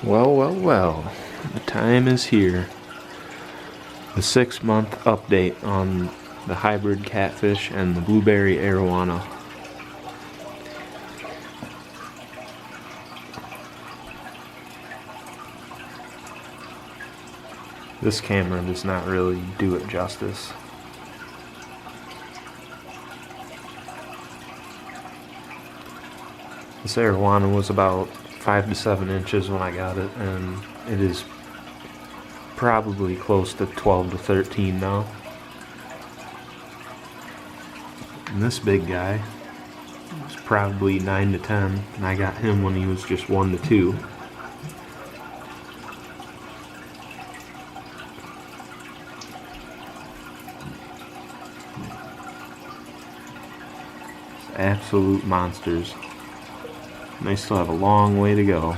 Well, well, well, the time is here. The 6-month update on the hybrid catfish and the Blueberry Arowana. This camera does not really do it justice. This arowana was about 5 to 7 inches when I got it, and it is probably close to 12 to 13 now. And this big guy was probably 9 to 10, and I got him when he was just 1 to 2. Absolute monsters. And they still have a long way to go.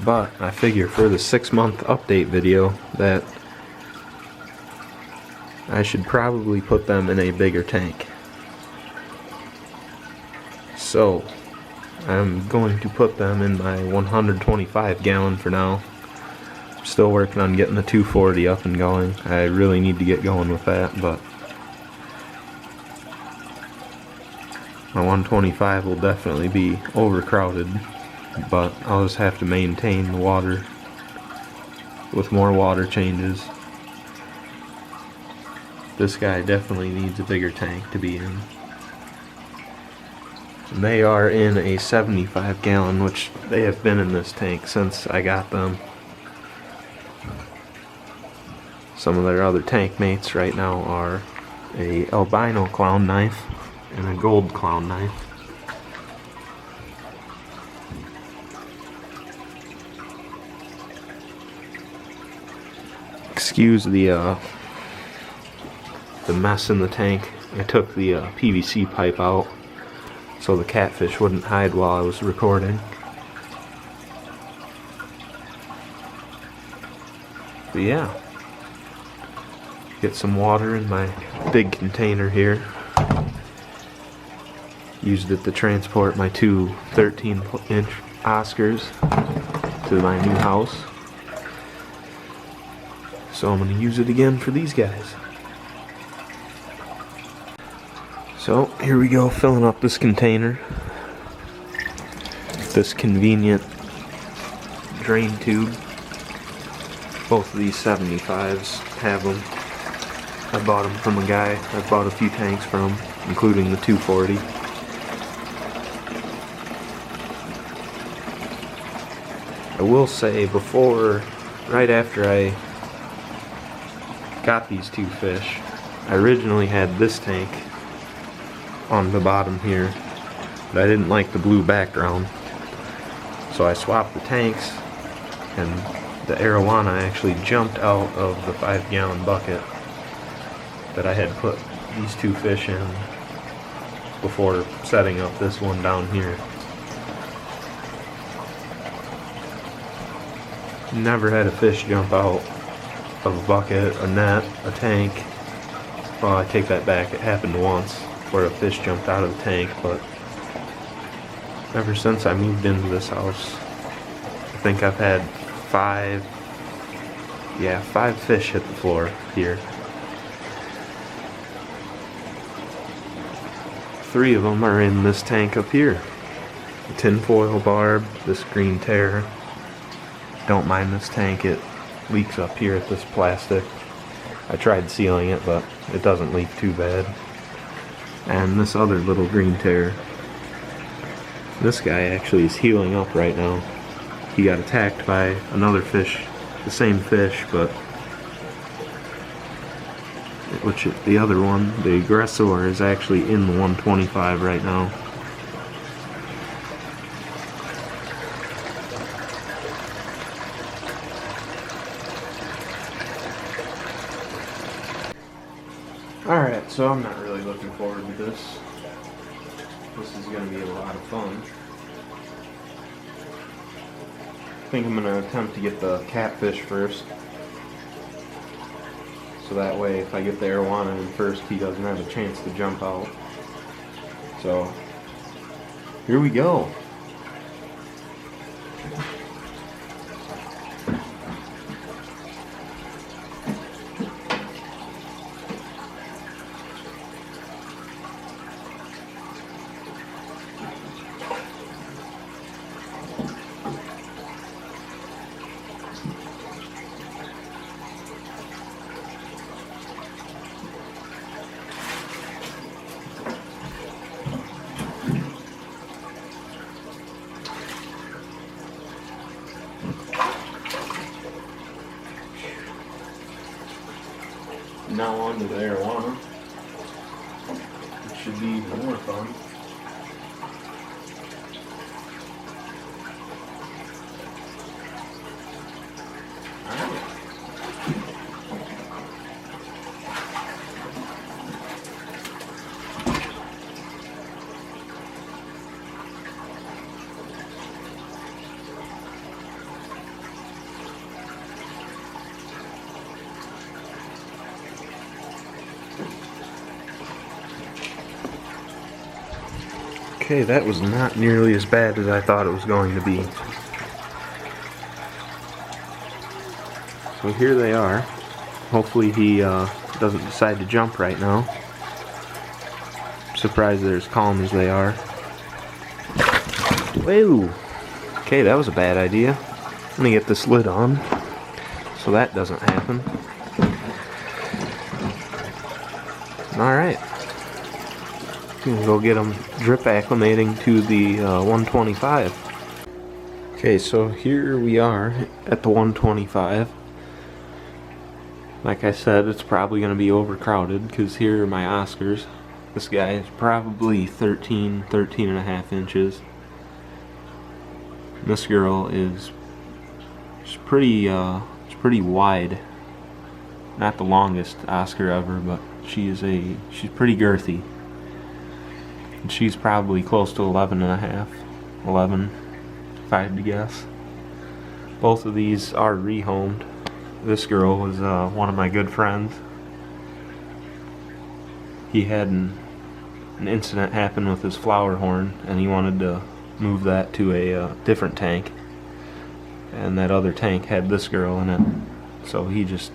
But I figure for the 6-month update video that I should probably put them in a bigger tank. So I'm going to put them in my 125 gallon for now. Still working on getting the 240 up and going. I really need to get going with that, but my 125 will definitely be overcrowded, but I'll just have to maintain the water with more water changes. This guy definitely needs a bigger tank to be in. And they are in a 75 gallon, which they have been in this tank since I got them. Some of their other tank mates right now are a albino clown knife and a gold clown knife. Excuse the mess in the tank. I took the PVC pipe out so the catfish wouldn't hide while I was recording. But yeah. Get some water in my big container here. Used it to transport my two 13-inch Oscars to my new house. So I'm going to use it again for these guys. So here we go, filling up this container. This convenient drain tube. Both of these 75s have them. I bought them from a guy I've bought a few tanks from, including the 240. I will say right after I got these two fish, I originally had this tank on the bottom here, but I didn't like the blue background. So I swapped the tanks, and the arowana actually jumped out of the 5-gallon bucket that I had put these two fish in before setting up this one down here. Never had a fish jump out of a bucket, a net, a tank. Well, I take that back, it happened once where a fish jumped out of the tank, but ever since I moved into this house, I think I've had 5 fish hit the floor here. 3 of them are in this tank up here. The tinfoil barb, this green tear. Don't mind this tank, it leaks up here at this plastic. I tried sealing it, but it doesn't leak too bad. And this other little green tear. This guy actually is healing up right now. He got attacked by another fish, the same fish, but the other one, the aggressor, is actually in the 125 right now. Alright, so I'm not really looking forward to this. This is going to be a lot of fun. I think I'm going to attempt to get the catfish first. so that way if I get the arowana in first, he doesn't have a chance to jump out. So here we go. Now on to the arowana. It should be even more fun. Okay, that was not nearly as bad as I thought it was going to be. So here they are. Hopefully he doesn't decide to jump right now. I'm surprised they're as calm as they are. Whoa! Okay, that was a bad idea. Let me get this lid on so that doesn't happen. Alright. Gonna go get them drip acclimating to the 125. Okay, so here we are at the 125. Like I said, it's probably going to be overcrowded because here are my Oscars. This guy is probably 13 and a half inches. And this girl is pretty wide. Not the longest Oscar ever, but she's pretty girthy. And she's probably close to 11 and a half, 11, if I had to guess. Both of these are rehomed. This girl was one of my good friends. He had an incident happen with his flower horn, and he wanted to move that to a different tank. And that other tank had this girl in it, so he just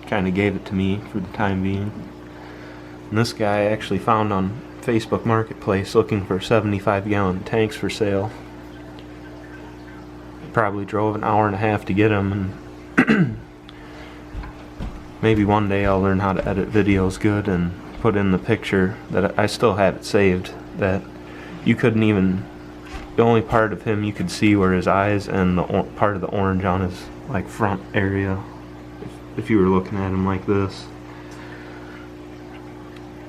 kind of gave it to me for the time being. And this guy I actually found on Facebook Marketplace looking for 75-gallon tanks for sale. Probably drove an hour and a half to get them, and maybe one day I'll learn how to edit videos good and put in the picture that I still have it saved, that you couldn't even, the only part of him you could see were his eyes and the part of the orange on his like front area, if you were looking at him like this.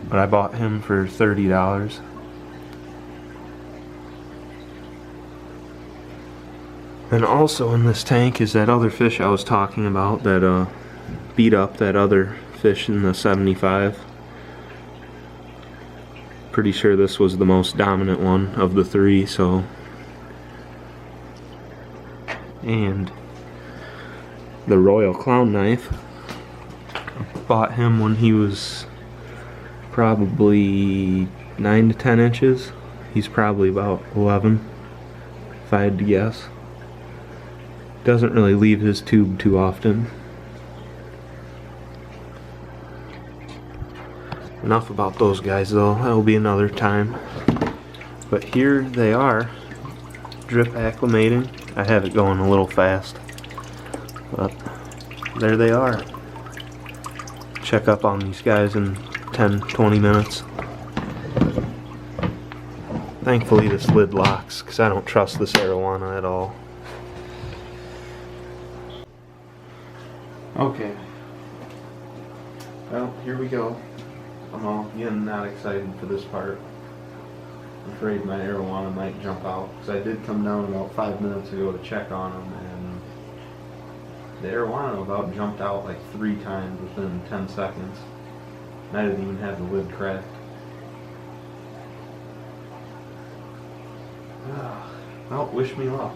But I bought him for $30. And also in this tank is that other fish I was talking about that beat up that other fish in the 75. Pretty sure this was the most dominant one of the three, so. And the Royal Clown Knife. Bought him when he was probably 9 to 10 inches. He's probably about 11, if I had to guess. Doesn't really leave his tube too often. Enough about those guys though, that'll be another time. But here they are, drip acclimating. I have it going a little fast, but there they are. Check up on these guys in 10-20 minutes. Thankfully this lid locks, because I don't trust this arowana at all. Okay. Well, here we go. I'm all getting not excited for this part. I'm afraid my arowana might jump out, because I did come down about 5 minutes ago to check on them, and the arowana about jumped out like 3 times within 10 seconds. And I didn't even have the lid cracked. Well, wish me luck.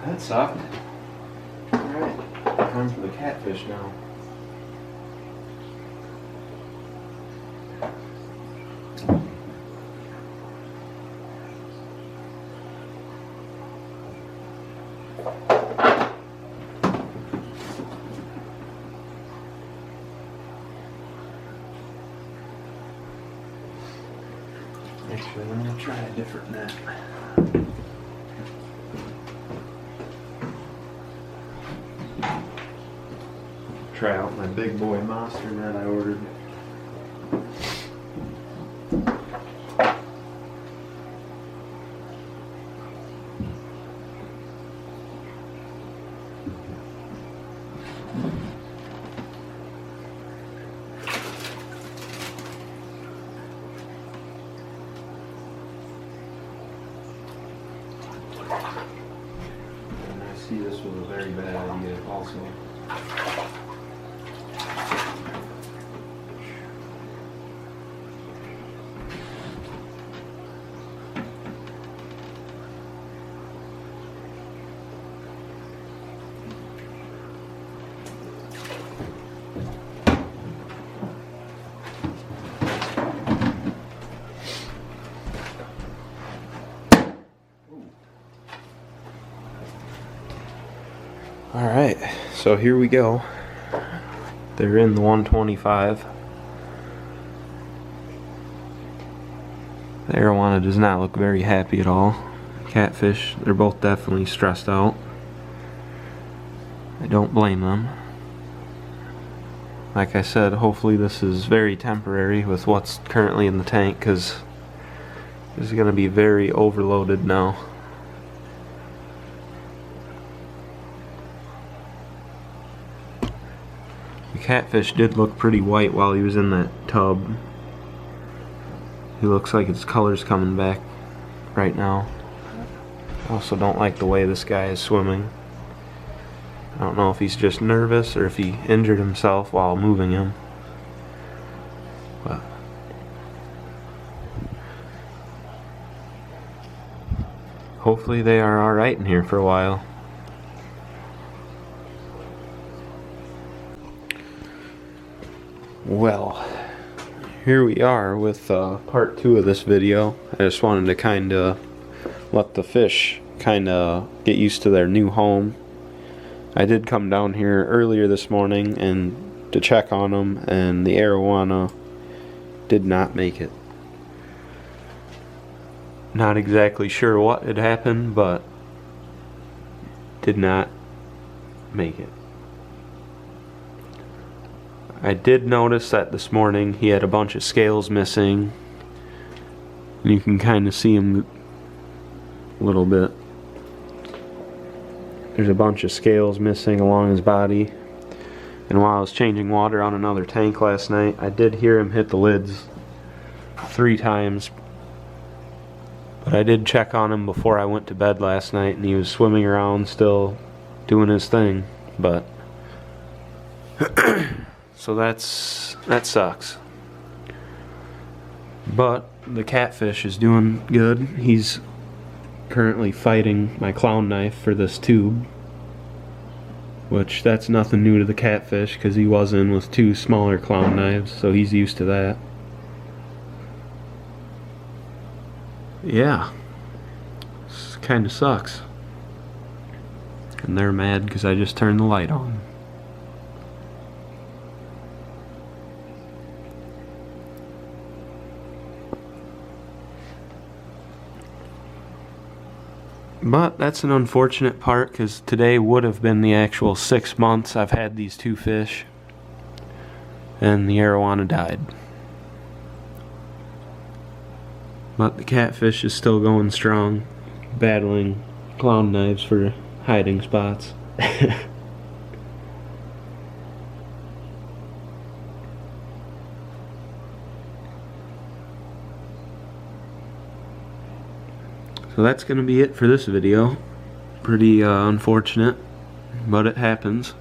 That sucked. Alright, time for the catfish now. Actually, I'm going to try a different net. Try out my big boy monster net I ordered. And I see this was a very bad idea also. Alright, so here we go. They're in the 125. The arowana does not look very happy at all. Catfish, they're both definitely stressed out. I don't blame them. Like I said, hopefully this is very temporary with what's currently in the tank, because this is going to be very overloaded now. The catfish did look pretty white while he was in that tub. He looks like his color's coming back right now. I also don't like the way this guy is swimming. I don't know if he's just nervous or if he injured himself while moving him. But hopefully they are alright in here for a while. Well, here we are with part 2 of this video. I just wanted to kind of let the fish kind of get used to their new home. I did come down here earlier this morning and to check on them, and the arowana did not make it. Not exactly sure what had happened, but did not make it. I did notice that this morning he had a bunch of scales missing. And you can kind of see him a little bit. There's a bunch of scales missing along his body. And while I was changing water on another tank last night, I did hear him hit the lids 3 times. But I did check on him before I went to bed last night, and he was swimming around still doing his thing. But so that sucks. But the catfish is doing good. He's currently fighting my clown knife for this tube, which that's nothing new to the catfish because he was in with 2 smaller clown knives, so he's used to that. Yeah, this kind of sucks. And they're mad because I just turned the light on. But that's an unfortunate part, because today would have been the actual 6 months I've had these 2 fish, and the arowana died. But the catfish is still going strong, battling clown knives for hiding spots. So that's going to be it for this video. Pretty unfortunate. but it happens.